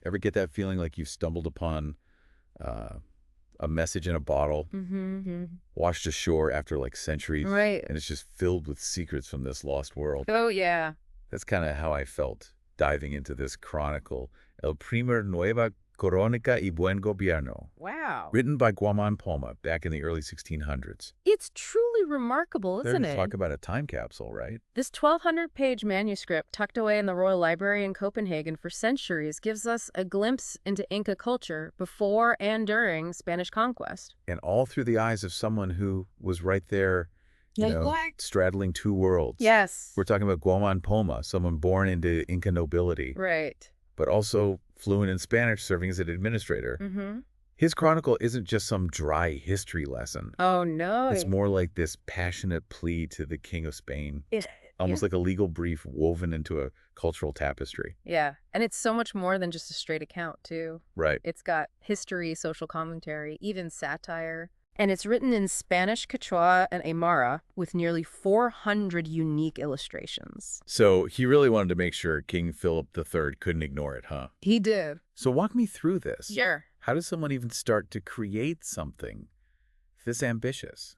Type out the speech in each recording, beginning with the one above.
Ever get that feeling like you've stumbled upon uh, a message in a bottle, Mm-hmm. washed ashore after like centuries, Right. and it's just filled with secrets from this lost world? Oh, yeah. That's kind of how I felt diving into this chronicle, El Primer Nueva Crónica y Buen Gobierno, Wow. written by Guaman Poma back in the early 1600s. It's truly remarkable, isn't There's it? talk about a time capsule, right? This 1,200-page manuscript tucked away in the Royal Library in Copenhagen for centuries gives us a glimpse into Inca culture before and during Spanish conquest. And all through the eyes of someone who was right there, Like what? straddling two worlds. Yes. We're talking about Guaman Poma, someone born into Inca nobility, Right. but also fluent in Spanish, serving as an administrator. Mm-hmm. His chronicle isn't just some dry history lesson. Oh, no. It's more like this passionate plea to the King of Spain, It, almost like a legal brief woven into a cultural tapestry. yeah. And it's so much more than just a straight account, too. Right. It's got history, social commentary, even satire. And it's written in Spanish, Quechua, and Aymara with nearly 400 unique illustrations. So he really wanted to make sure King Philip III couldn't ignore it, huh? He did. So walk me through this. Sure. How does someone even start to create something this ambitious?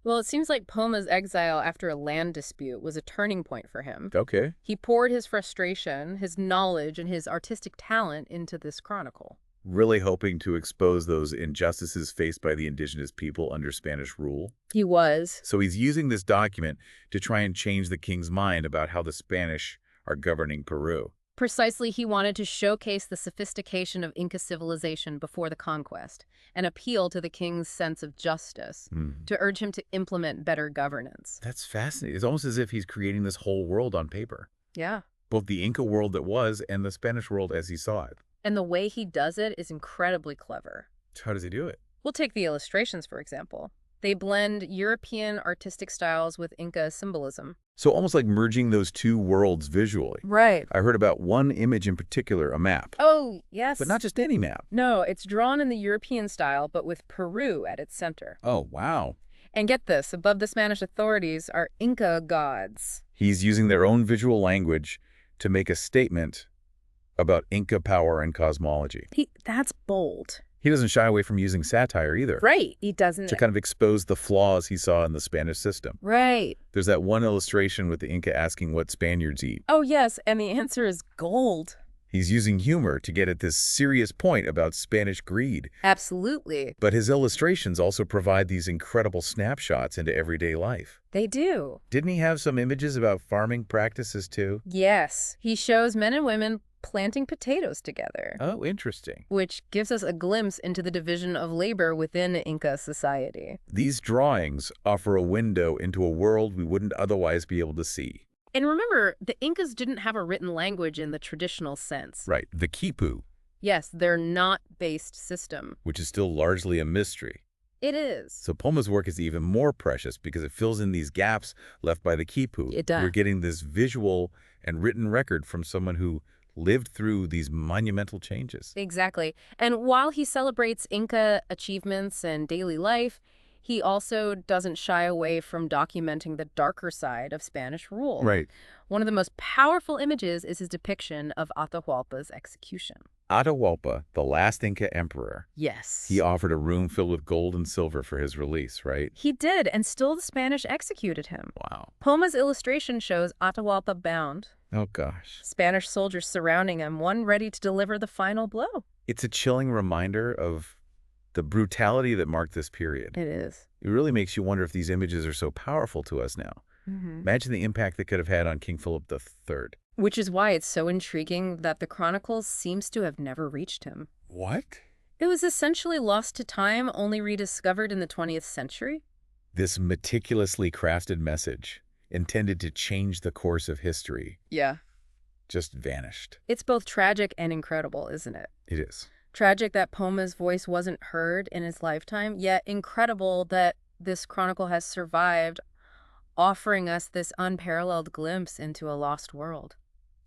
Well, it seems like Poma's exile after a land dispute was a turning point for him. Okay. He poured his frustration, his knowledge, and his artistic talent into this chronicle. Really hoping to expose those injustices faced by the indigenous people under Spanish rule. He was. So he's using this document to try and change the king's mind about how the Spanish are governing Peru. Precisely, he wanted to showcase the sophistication of Inca civilization before the conquest and appeal to the king's sense of justice, to urge him to implement better governance. That's fascinating. It's almost as if he's creating this whole world on paper. Yeah. Both the Inca world that was and the Spanish world as he saw it. And the way he does it is incredibly clever. How does he do it? We'll take the illustrations, for example. They blend European artistic styles with Inca symbolism. So almost like merging those two worlds visually. Right. I heard about one image in particular, a map. Oh, yes. But not just any map. No, it's drawn in the European style, but with Peru at its center. Oh, wow. And get this, above the Spanish authorities are Inca gods. He's using their own visual language to make a statement about Inca power and cosmology. That's bold. He doesn't shy away from using satire either. Right, he doesn't. To kind of expose the flaws he saw in the Spanish system. Right. There's that one illustration with the Inca asking what Spaniards eat. Oh, yes, and the answer is gold. He's using humor to get at this serious point about Spanish greed. Absolutely. But his illustrations also provide these incredible snapshots into everyday life. They do. Didn't he have some images about farming practices too? Yes, he shows men and women planting potatoes together, Oh, interesting. which gives us a glimpse into the division of labor within Inca society. These drawings offer a window into a world we wouldn't otherwise be able to see. And remember, the Incas didn't have a written language in the traditional sense. Right, the quipu, Yes, they're not based system. which is still largely a mystery. It is. So Poma's work is even more precious because it fills in these gaps left by the quipu. It does. We're getting this visual and written record from someone who lived through these monumental changes. Exactly. And while he celebrates Inca achievements and daily life, he also doesn't shy away from documenting the darker side of Spanish rule. Right. One of the most powerful images is his depiction of Atahualpa's execution. Atahualpa, the last Inca emperor, Yes. he offered a room filled with gold and silver for his release, right? He did, and still the Spanish executed him. Wow. Poma's illustration shows Atahualpa bound, Oh, gosh. Spanish soldiers surrounding him, one ready to deliver the final blow. It's a chilling reminder of the brutality that marked this period. It is. It really makes you wonder if these images are so powerful to us now. Imagine the impact they could have had on King Philip III. Which is why it's so intriguing that the Chronicles seems to have never reached him. What? It was essentially lost to time, only rediscovered in the 20th century. This meticulously crafted message, intended to change the course of history, Yeah. just vanished. It's both tragic and incredible, isn't it? It is. Tragic that Poma's voice wasn't heard in his lifetime, yet incredible that this chronicle has survived, offering us this unparalleled glimpse into a lost world.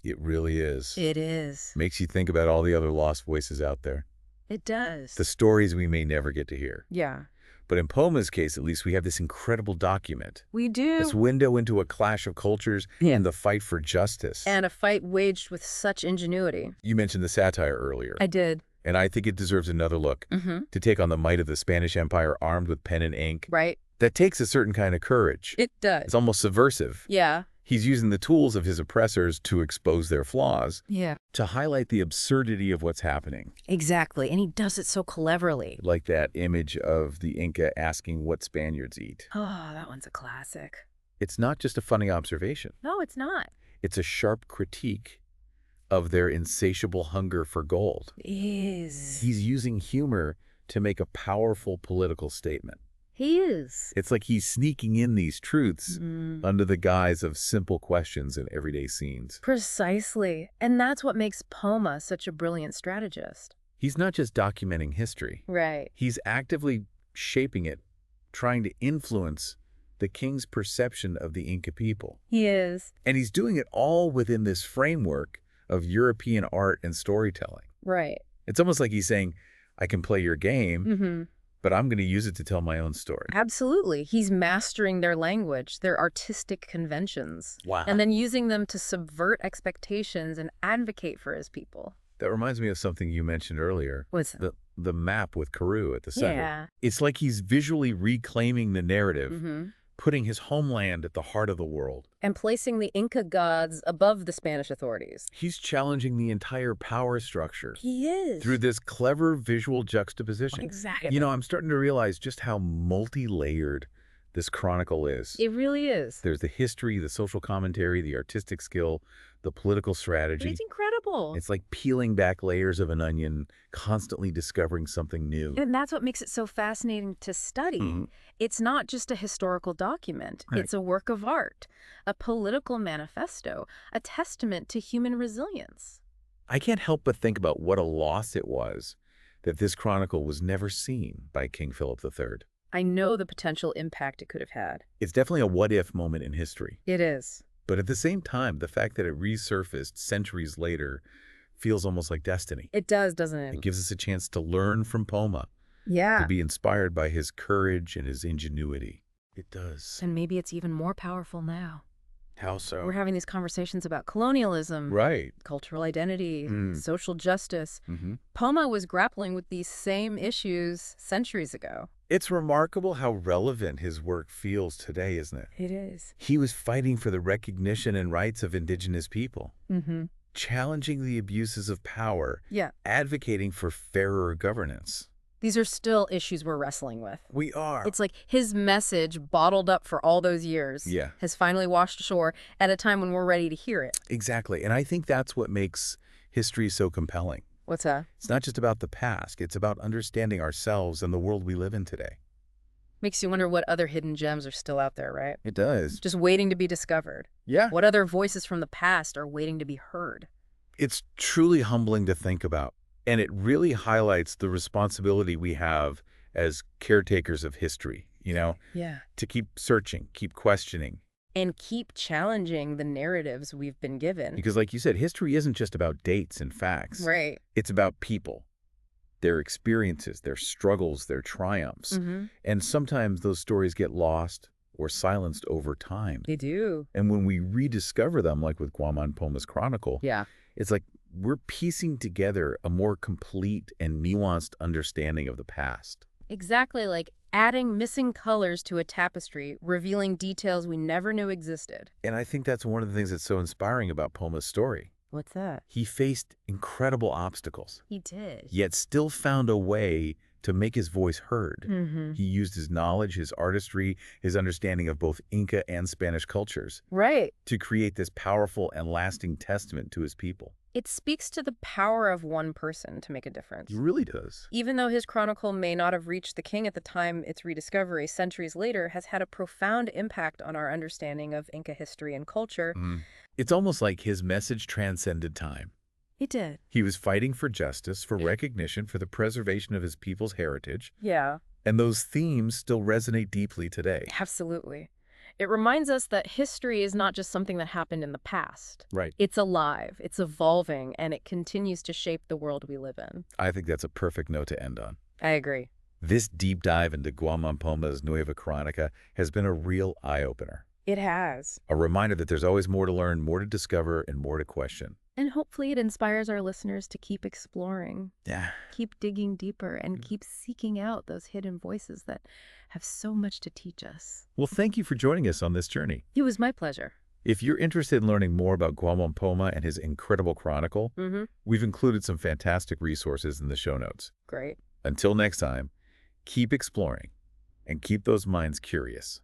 It really is. It is. Makes you think about all the other lost voices out there. It does. The stories we may never get to hear. Yeah. But in Poma's case, at least, we have this incredible document. We do. This window into a clash of cultures and the fight for justice. And a fight waged with such ingenuity. You mentioned the satire earlier. I did. And I think it deserves another look. To take on the might of the Spanish Empire armed with pen and ink. Right. That takes a certain kind of courage. It does. It's almost subversive. Yeah. He's using the tools of his oppressors to expose their flaws. Yeah. To highlight the absurdity of what's happening. Exactly. And he does it so cleverly. Like that image of the Inca asking what Spaniards eat. Oh, that one's a classic. It's not just a funny observation. No, it's not. It's a sharp critique of their insatiable hunger for gold. It is. He's using humor to make a powerful political statement. He is. It's like he's sneaking in these truths under the guise of simple questions in everyday scenes. Precisely. And that's what makes Poma such a brilliant strategist. He's not just documenting history. Right. He's actively shaping it, trying to influence the king's perception of the Inca people. He is. And he's doing it all within this framework of European art and storytelling. Right. It's almost like he's saying, I can play your game, but I'm going to use it to tell my own story. Absolutely. He's mastering their language, their artistic conventions. Wow. And then using them to subvert expectations and advocate for his people. That reminds me of something you mentioned earlier. What's that? The map with Karoo at the center. Yeah. It's like he's visually reclaiming the narrative, putting his homeland at the heart of the world. And placing the Inca gods above the Spanish authorities. He's challenging the entire power structure. He is. Through this clever visual juxtaposition. Exactly. You know, I'm starting to realize just how multi-layered this chronicle is. It really is. There's the history, the social commentary, the artistic skill, the political strategy. But it's incredible. It's like peeling back layers of an onion, constantly discovering something new. And that's what makes it so fascinating to study. It's not just a historical document. Right. It's a work of art, a political manifesto, a testament to human resilience. I can't help but think about what a loss it was that this chronicle was never seen by King Philip III. I know the potential impact it could have had. It's definitely a what-if moment in history. It is. But at the same time, the fact that it resurfaced centuries later feels almost like destiny. It does, doesn't it? It gives us a chance to learn from Poma, Yeah. to be inspired by his courage and his ingenuity. It does. And maybe it's even more powerful now. How so? We're having these conversations about colonialism, Right. cultural identity, social justice. Mm-hmm. Poma was grappling with these same issues centuries ago. It's remarkable how relevant his work feels today, isn't it? It is. He was fighting for the recognition and rights of indigenous people, challenging the abuses of power, Yeah. advocating for fairer governance. These are still issues we're wrestling with. We are. It's like his message, bottled up for all those years, Yeah. has finally washed ashore at a time when we're ready to hear it. Exactly. And I think that's what makes history so compelling. What's that? It's not just about the past. It's about understanding ourselves and the world we live in today. Makes you wonder what other hidden gems are still out there, right? It does. Just waiting to be discovered. Yeah. What other voices from the past are waiting to be heard? It's truly humbling to think about. And it really highlights the responsibility we have as caretakers of history, you know, Yeah. to keep searching, keep questioning. And keep challenging the narratives we've been given. Because like you said, history isn't just about dates and facts. Right. It's about people, their experiences, their struggles, their triumphs. And sometimes those stories get lost or silenced over time. They do. And when we rediscover them, like with Guaman Poma's Chronicle, Yeah. it's like we're piecing together a more complete and nuanced understanding of the past. Exactly, like adding missing colors to a tapestry, revealing details we never knew existed. And I think that's one of the things that's so inspiring about Poma's story. What's that? He faced incredible obstacles, He did. yet still found a way to make his voice heard. He used his knowledge, his artistry, his understanding of both Inca and Spanish cultures Right. to create this powerful and lasting testament to his people. It speaks to the power of one person to make a difference. He really does. Even though his chronicle may not have reached the king at the time its rediscovery centuries later has had a profound impact on our understanding of Inca history and culture. It's almost like his message transcended time. It did. He was fighting for justice, for recognition, for the preservation of his people's heritage, Yeah, and those themes still resonate deeply today. absolutely. It reminds us that history is not just something that happened in the past. Right. It's alive, it's evolving, and it continues to shape the world we live in. I think that's a perfect note to end on. I agree. This deep dive into Guaman Poma's Nueva Chronica has been a real eye-opener. It has. A reminder that there's always more to learn, more to discover, and more to question. And hopefully it inspires our listeners to keep exploring, Yeah. keep digging deeper, and keep seeking out those hidden voices that have so much to teach us. Well, thank you for joining us on this journey. It was my pleasure. If you're interested in learning more about Guaman Poma and his incredible chronicle, we've included some fantastic resources in the show notes. Great. Until next time, keep exploring and keep those minds curious.